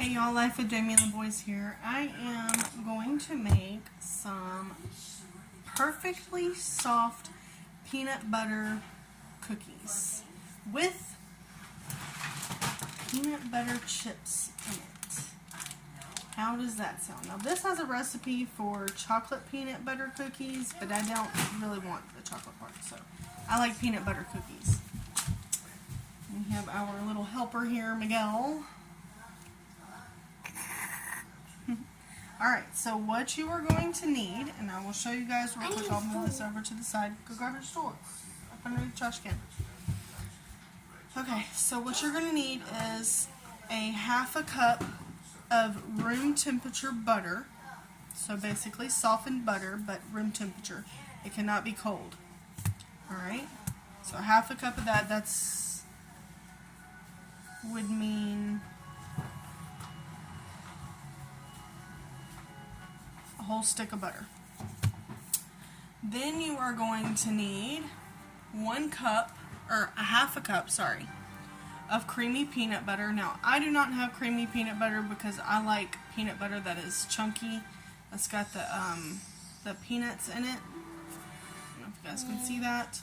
Hey y'all, Life with Jamie and the Boys here. I am going to make some perfectly soft peanut butter cookies with peanut butter chips in it. How does that sound? Now this has a recipe for chocolate peanut butter cookies, but I don't really want the chocolate part, so I like peanut butter cookies. We have our little helper here, Miguel. Alright, so what you are going to need, and I will show you guys real quick, I'll move this over to the side. Go grab your stool up under the trash can. Okay, so what you're going to need is a half a cup of room temperature butter. So basically softened butter, but room temperature. It cannot be cold. Alright, so half a cup of that, would mean a whole stick of butter. Then you are going to need 1 cup, or a half a cup, sorry, of creamy peanut butter. Now, I do not have creamy peanut butter because I like peanut butter that is chunky. That's got the peanuts in it. I don't know if you guys can see that,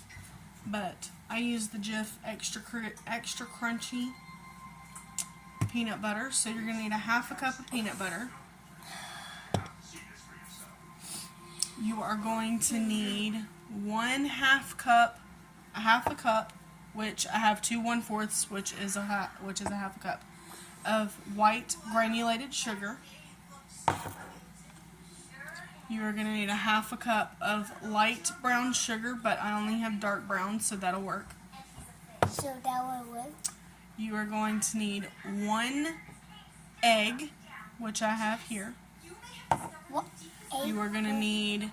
but I use the Jif extra crunchy peanut butter. So you're going to need a half a cup of peanut butter. You are going to need a half a cup, which I have 2 1/4, which is a half a cup of white granulated sugar. You are going to need a half a cup of light brown sugar, but I only have dark brown, so that'll work. So that will work. You are going to need 1 egg, which I have here. What? You are going to need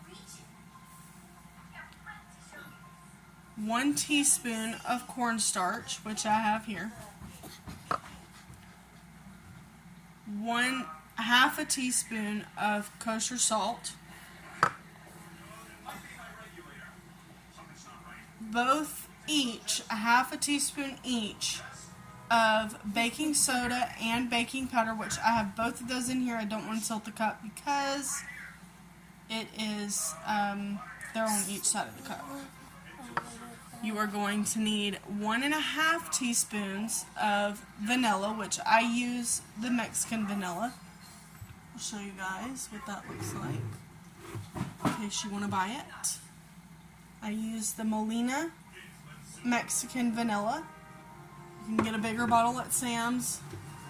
1 teaspoon of cornstarch, which I have here. Half a teaspoon of kosher salt. A half a teaspoon each of baking soda and baking powder, which I have both of those in here. I don't want to tilt the cup because it is, they're on each side of the cup. You are going to need 1.5 teaspoons of vanilla, which I use the Mexican vanilla. I'll show you guys what that looks like in case you want to buy it. I use the Molina Mexican vanilla. You can get a bigger bottle at Sam's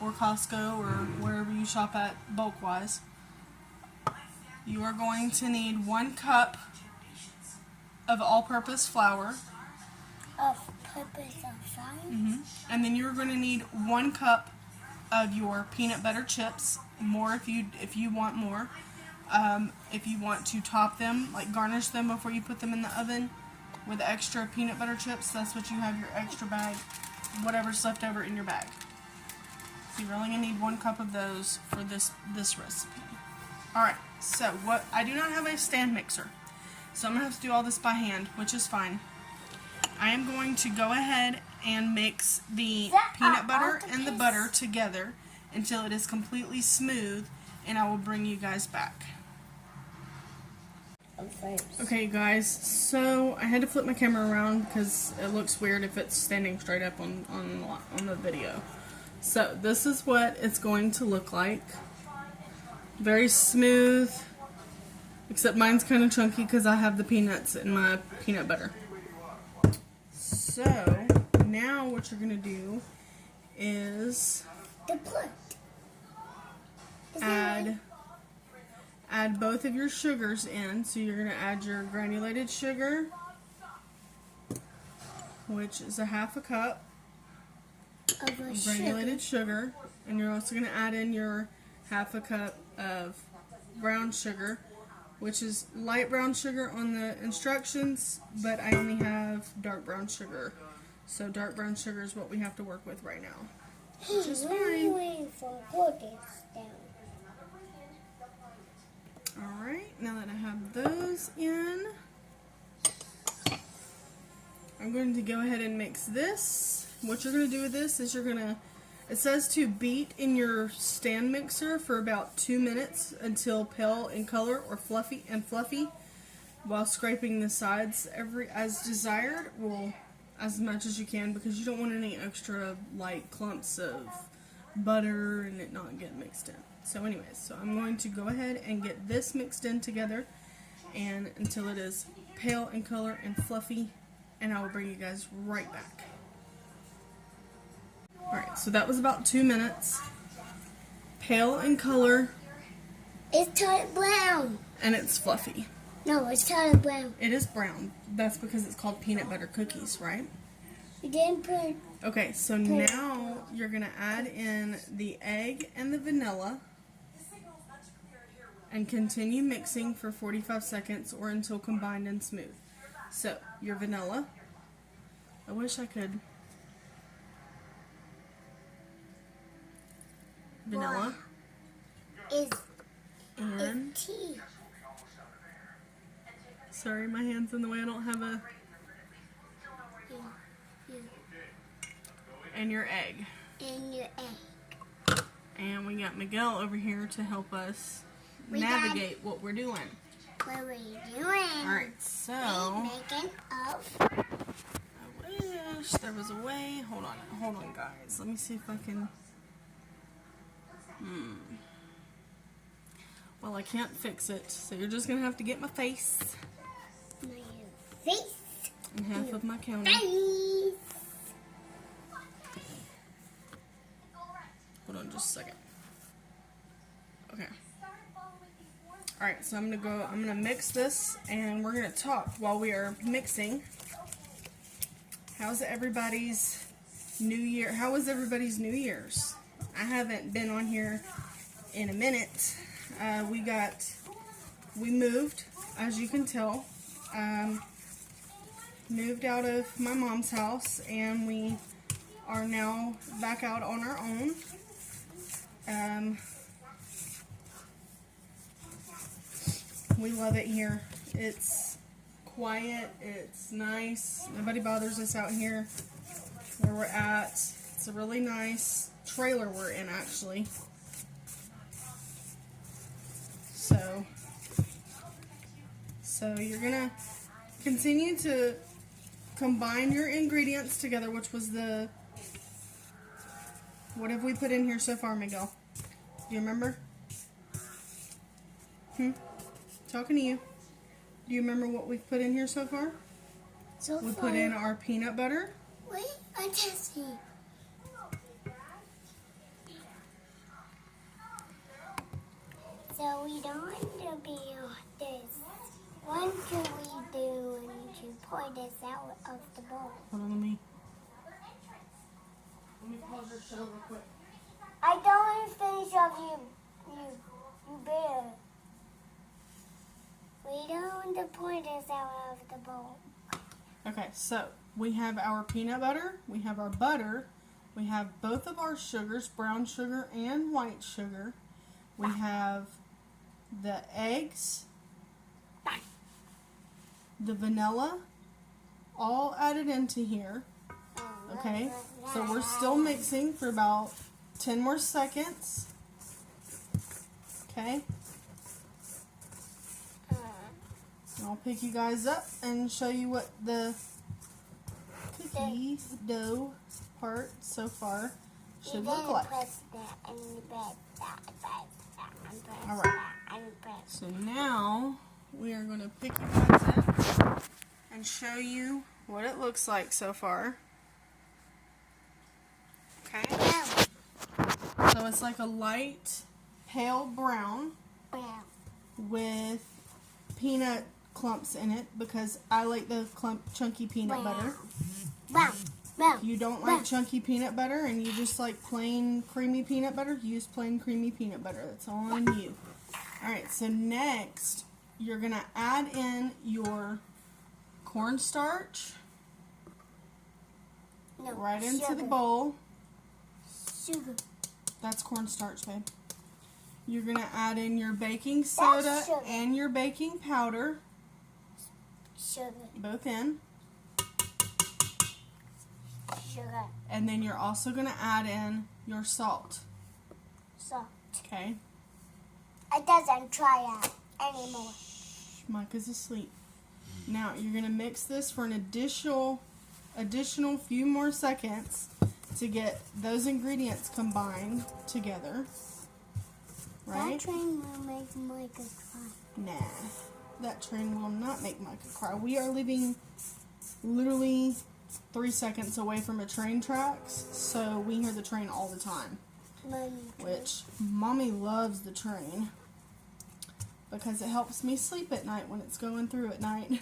or Costco or wherever you shop at bulk-wise. You are going to need 1 cup of all-purpose flour. And then you're going to need 1 cup of your peanut butter chips. More if you want more. If you want to top them, like garnish them before you put them in the oven with extra peanut butter chips, that's what you have your extra bag, whatever's left over in your bag. So you're only going to need 1 cup of those for this recipe. Alright, so I do not have a stand mixer, so I'm going to have to do all this by hand, which is fine. I am going to go ahead and mix the peanut butter and the butter together until it is completely smooth, and I will bring you guys back. Okay guys, so I had to flip my camera around because it looks weird if it's standing straight up on the video. So this is what it's going to look like. Very smooth, except mine's kind of chunky because I have the peanuts in my peanut butter. So now what you're going to do is add both of your sugars in. So you're going to add your granulated sugar, which is a half a cup of granulated sugar, and you're also going to add in your half a cup of brown sugar, which is light brown sugar on the instructions, but I only have dark brown sugar. So dark brown sugar is what we have to work with right now, which is fine. Alright, now that I have those in, I'm going to go ahead and mix this. What you're going to do with this is you're going to It says to beat in your stand mixer for about 2 minutes until pale in color or fluffy while scraping the sides as desired. Well, as much as you can, because you don't want any extra light clumps of butter and it not get mixed in. So anyways, so I'm going to go ahead and get this mixed in together and until it is pale in color and fluffy, and I will bring you guys right back. Alright, so that was about 2 minutes. Pale in color. It's totally brown. And it's fluffy. No, it's totally brown. It is brown. That's because it's called peanut butter cookies, right? You didn't put... Okay, so now you're going to add in the egg and the vanilla and continue mixing for 45 seconds or until combined and smooth. So, your vanilla. I wish I could... Vanilla. Is And... tea. Sorry, my hand's in the way. I don't have a... And your egg. And your egg. And we got Miguel over here to help us We navigate what we're doing. What were you doing? Alright, so... Making up. I wish there was a way. Hold on, guys. Let me see if I can... Well, I can't fix it, so you're just gonna have to get my face My face. and half of my counter. Face. Hold on just a second. Okay. Alright, so I'm gonna mix this and we're gonna talk while we are mixing. How's everybody's New Year? How was everybody's New Year's? I haven't been on here in a minute. We moved, as you can tell. Moved out of my mom's house and we are now back out on our own. We love it here. It's quiet, it's nice, nobody bothers us out here where we're at. It's a really nice trailer we're in, actually. So you're gonna continue to combine your ingredients together, which was what have we put in here so far, Miguel? Do you remember? Talking to you. Do you remember what we've put in here so far? We put in our peanut butter. Wait, I'm testing. So we don't want to be this. What can we do to pour this out of the bowl? Hold on, let me pause your show real quick. I don't want to finish off you bear. We don't want to pour this out of the bowl. Okay, so we have our peanut butter, we have our butter, we have both of our sugars, brown sugar and white sugar. We have the eggs, the vanilla, all added into here. Okay, so we're still mixing for about 10 more seconds. Okay. And I'll pick you guys up and show you what the cookie dough part so far should look like. Alright, so now we are going to pick you guys up and show you what it looks like so far. Okay? So it's like a light pale brown with peanut clumps in it because I like the chunky peanut butter. If you don't like chunky peanut butter and you just like plain creamy peanut butter, use plain creamy peanut butter. That's all on you. Alright, so next you're going to add in your cornstarch right into the bowl. Sugar. That's cornstarch, babe. You're going to add in your baking soda and your baking powder. Sugar. Both in. Sugar. And then you're also going to add in your salt. Salt. Okay? It doesn't try out anymore. Micah's asleep. Now you're going to mix this for an additional few more seconds to get those ingredients combined together. Right? That train will make Micah cry. Nah, that train will not make Micah cry. We are living literally 3 seconds away from a train tracks, so we hear the train all the time. Which Mommy loves the train because it helps me sleep at night when it's going through at night.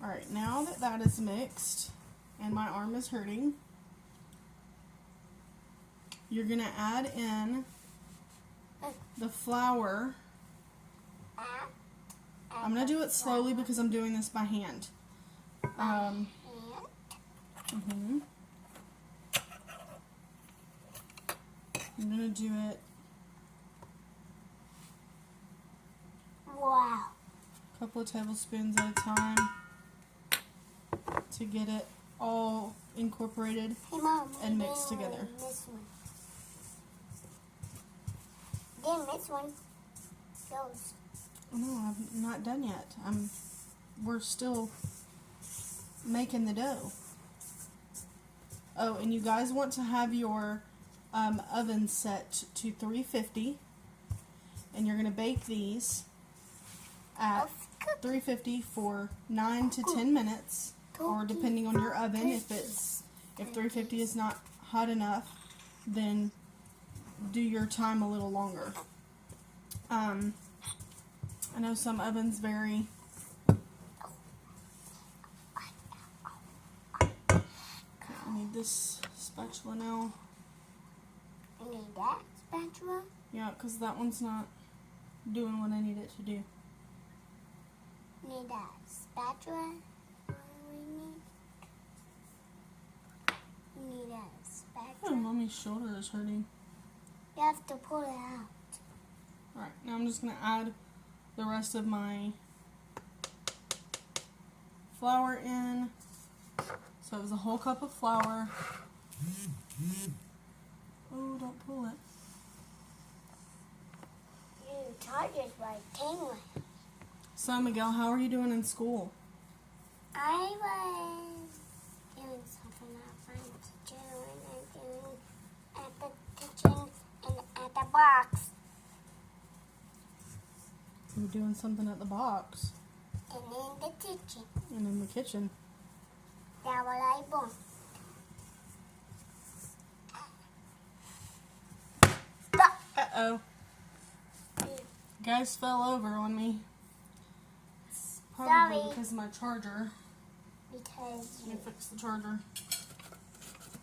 Alright, now that that is mixed and my arm is hurting, you're going to add in the flour. I'm going to do it slowly because I'm doing this by hand. I'm going to do it Wow. a couple of tablespoons at a time to get it all incorporated Hey, Mom. and mixed together. This one. Then this one goes. Oh, no, I'm not done yet. We're still making the dough. Oh, and you guys want to have your oven set to 350, and you're going to bake these at 350 for 9 to 10 minutes, or depending on your oven. If 350 is not hot enough, then do your time a little longer. I know some ovens vary. Okay, I need this spatula now. You need that spatula? Yeah, because that one's not doing what I need it to do. Need that spatula? What do we need? You need that Oh, spatula? Mommy's shoulder is hurting. You have to pull it out. Alright, now I'm just going to add the rest of my flour in. So it was a whole cup of flour. Oh, don't pull it. Your charger's right tingling. So, Miguel, how are you doing in school? I was doing something I wanted to do, and I'm doing at the kitchen and at the box You're doing something at the box and in the kitchen. and in the kitchen. That's what I want. Uh-oh. Guys fell over on me. Probably Sorry. because of my charger. Because Let me fix the charger.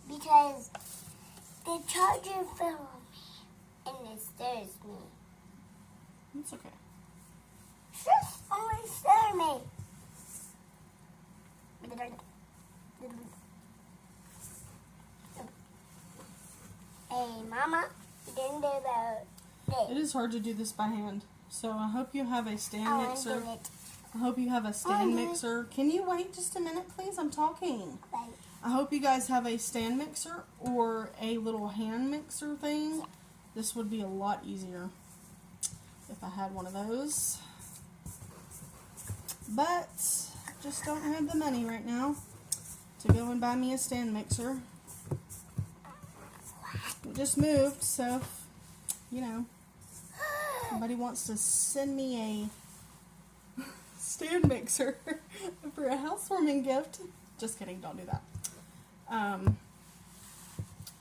the charger fell on me and it stirs me. It's okay. Just only stir me. Hey, Mama, you didn't do that. It is hard to do this by hand. So I hope you have a stand I want to mixer. do it. I hope you have a stand Okay. mixer. Can you wait just a minute, please? I'm talking. Right. I hope you guys have a stand mixer or a little hand mixer thing. This would be a lot easier if I had one of those. But just don't have the money right now to go and buy me a stand mixer. It just moved, so you know, somebody wants to send me a stand mixer for a housewarming gift. Just kidding, don't do that.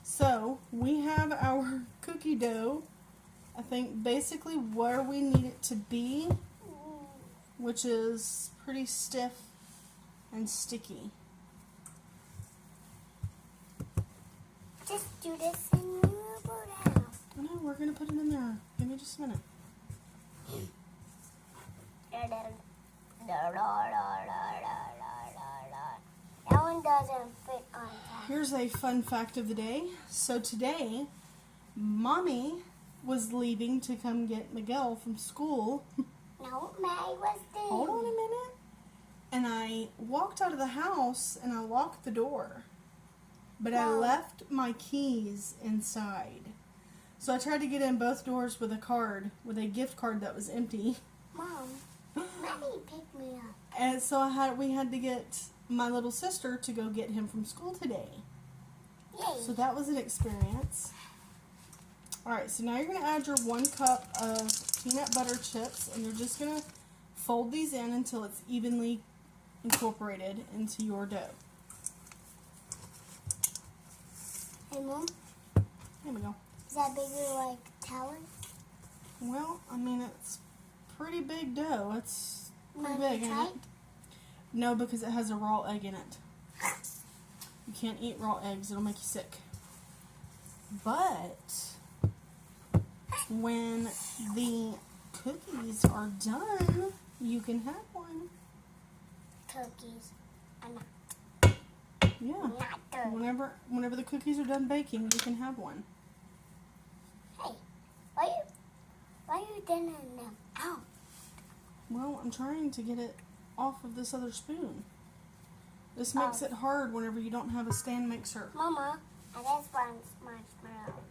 So we have our cookie dough, I think basically where we need it to be, which is pretty stiff and sticky. Just do this and you will put it out. No, we're going to put it in there. Give me just a minute. That one doesn't fit on top. Here's a fun fact of the day. So today, Mommy was leaving to come get Miguel from school. No, May was there. Hold on a minute. and I walked out of the house and I locked the door. But I Wow. left my keys inside. So I tried to get in both doors with a gift card that was empty. Mom, Mommy picked me up. And so we had to get my little sister to go get him from school today. Yay. So that was an experience. Alright, so now you're going to add your 1 cup of peanut butter chips, and you're just going to fold these in until it's evenly incorporated into your dough. Hey, Mom, Here we go. is that bigger like tower? Well, I mean, it's pretty big dough. It's pretty Mommy, big, ain't tight? it? No, because it has a raw egg in it. You can't eat raw eggs. It'll make you sick. But when the cookies are done, you can have one. Cookies. I'm not Yeah. good. Whenever the cookies are done baking, you can have one. Hey, why you didn't them out? Well, I'm trying to get it off of this other spoon. This makes it hard whenever you don't have a stand mixer. Mama, I just want marshmallows.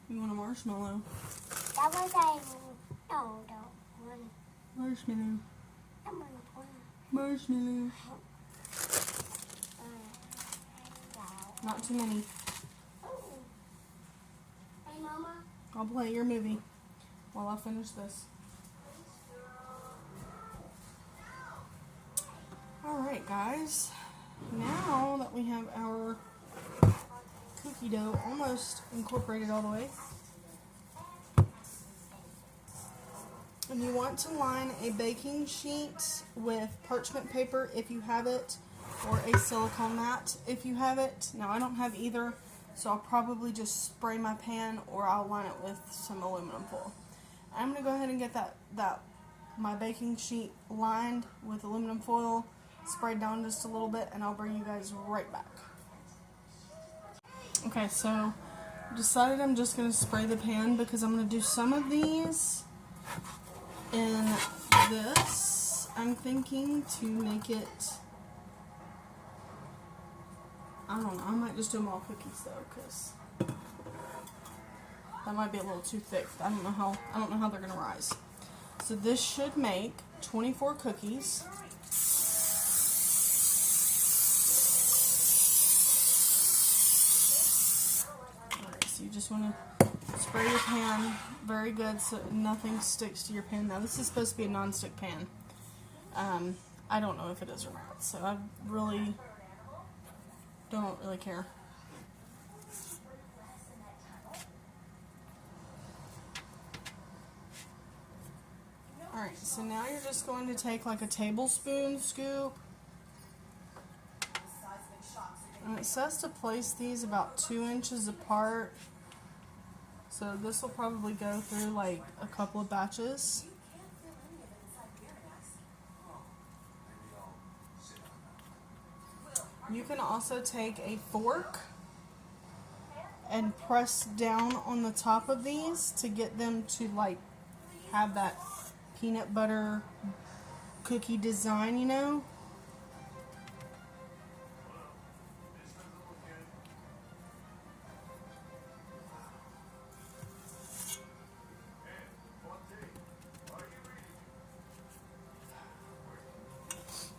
You want a marshmallow? That was no, don't want. Marshmallow. I want one. Marshmallow. Not too many. Hey, Mama. I'll play your movie while I finish this. Alright guys, now that we have our cookie dough almost incorporated all the way, and you want to line a baking sheet with parchment paper if you have it, or a silicone mat if you have it. Now I don't have either, so I'll probably just spray my pan or I'll line it with some aluminum foil. I'm going to go ahead and get my baking sheet lined with aluminum foil, sprayed down just a little bit, and I'll bring you guys right back. Okay, so I decided I'm just going to spray the pan because I'm going to do some of these in this. I'm thinking to make it, I don't know, I might just do them all cookies though, because that might be a little too thick. I don't know how they're going to rise. So this should make 24 cookies. So you just want to spray your pan very good so nothing sticks to your pan. Now this is supposed to be a non-stick pan. I don't know if it is or not, so I really don't really care. Alright, so now you're just going to take like a tablespoon scoop. And it says to place these about 2 inches apart. So this will probably go through like a couple of batches. You can also take a fork and press down on the top of these to get them to like have that peanut butter cookie design, you know.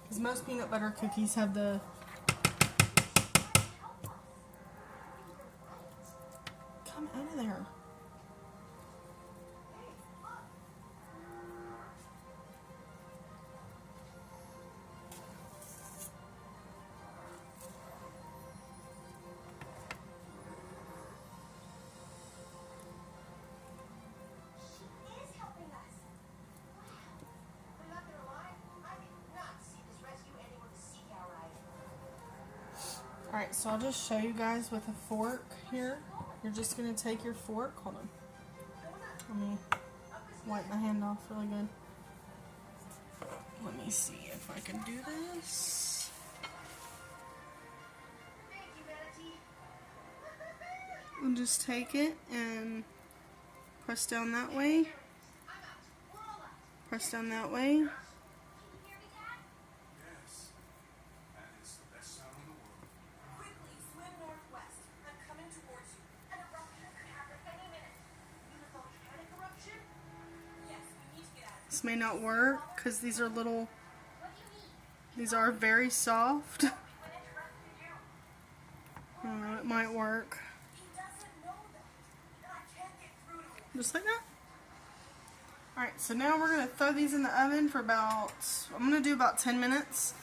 Because most peanut butter cookies have the come out of there. Alright, so I'll just show you guys with a fork here. You're just going to take your fork. Hold on. Let me wipe my hand off really good. Let me see if I can do this. And just take it and press down that way. Press down that way. This may not work because these are very soft. It might work. Just like that. Alright, so now we're going to throw these in the oven for I'm going to do about 10 minutes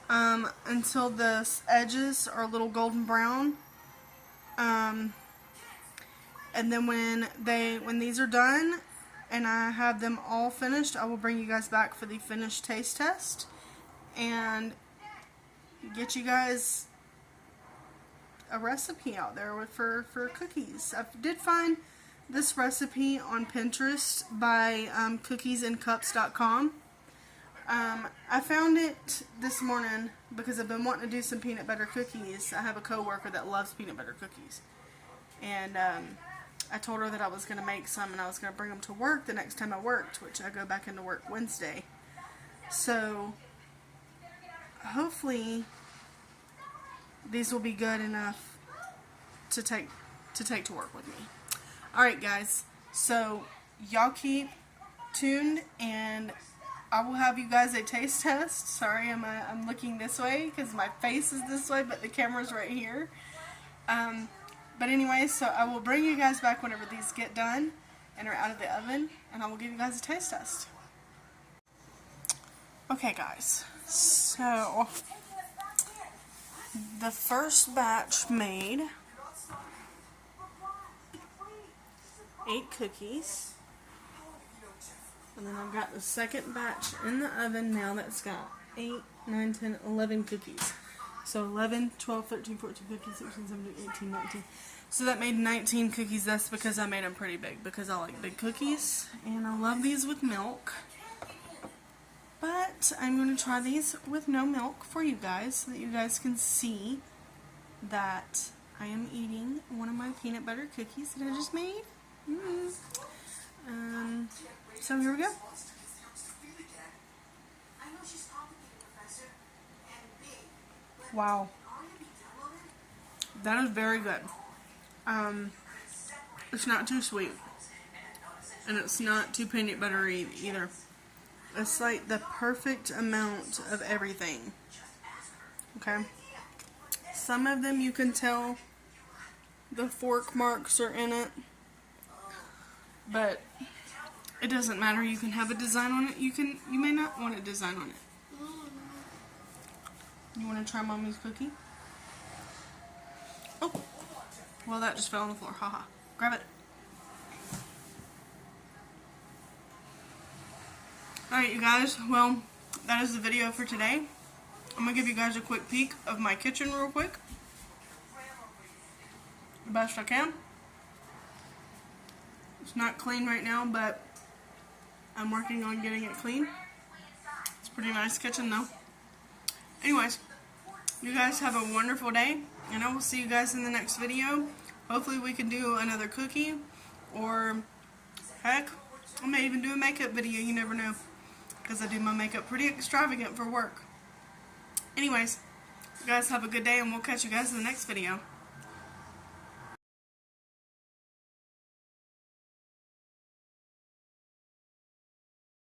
until the edges are a little golden brown. And then when these are done and I have them all finished, I will bring you guys back for the finished taste test and get you guys a recipe out there for cookies. I did find this recipe on Pinterest by cookiesandcups.com. I found it this morning because I've been wanting to do some peanut butter cookies. I have a coworker that loves peanut butter cookies, and I told her that I was going to make some and I was going to bring them to work the next time I worked, which I go back into work Wednesday. So hopefully these will be good enough to take to work with me. Alright guys, so y'all keep tuned and I will have you guys a taste test. Sorry, I'm looking this way because my face is this way, but the camera's right here. But anyway, so I will bring you guys back whenever these get done and are out of the oven, and I will give you guys a taste test. Okay guys, so the first batch made 8 cookies, and then I've got the second batch in the oven now that's got 8, 9, 10, 11 cookies. So 11, 12, 13, 14, 15, 16, 17, 18, 19. So that made 19 cookies. That's because I made them pretty big because I like big cookies and I love these with milk. But I'm going to try these with no milk for you guys so that you guys can see that I am eating one of my peanut butter cookies that I just made. So here we go. Wow. That is very good. It's not too sweet. And it's not too peanut buttery either. It's like the perfect amount of everything. Okay? Some of them you can tell the fork marks are in it. But it doesn't matter. You can have a design on it. You may not want a design on it. You want to try Mommy's cookie? Oh, well that just fell on the floor. Haha. Grab it. Alright you guys, well that is the video for today. I'm going to give you guys a quick peek of my kitchen real quick. The best I can. It's not clean right now, but I'm working on getting it clean. It's a pretty nice kitchen though. Anyways, you guys have a wonderful day, and I will see you guys in the next video. Hopefully we can do another cookie, or heck, I may even do a makeup video, you never know. Because I do my makeup pretty extravagant for work. Anyways, you guys have a good day, and we'll catch you guys in the next video.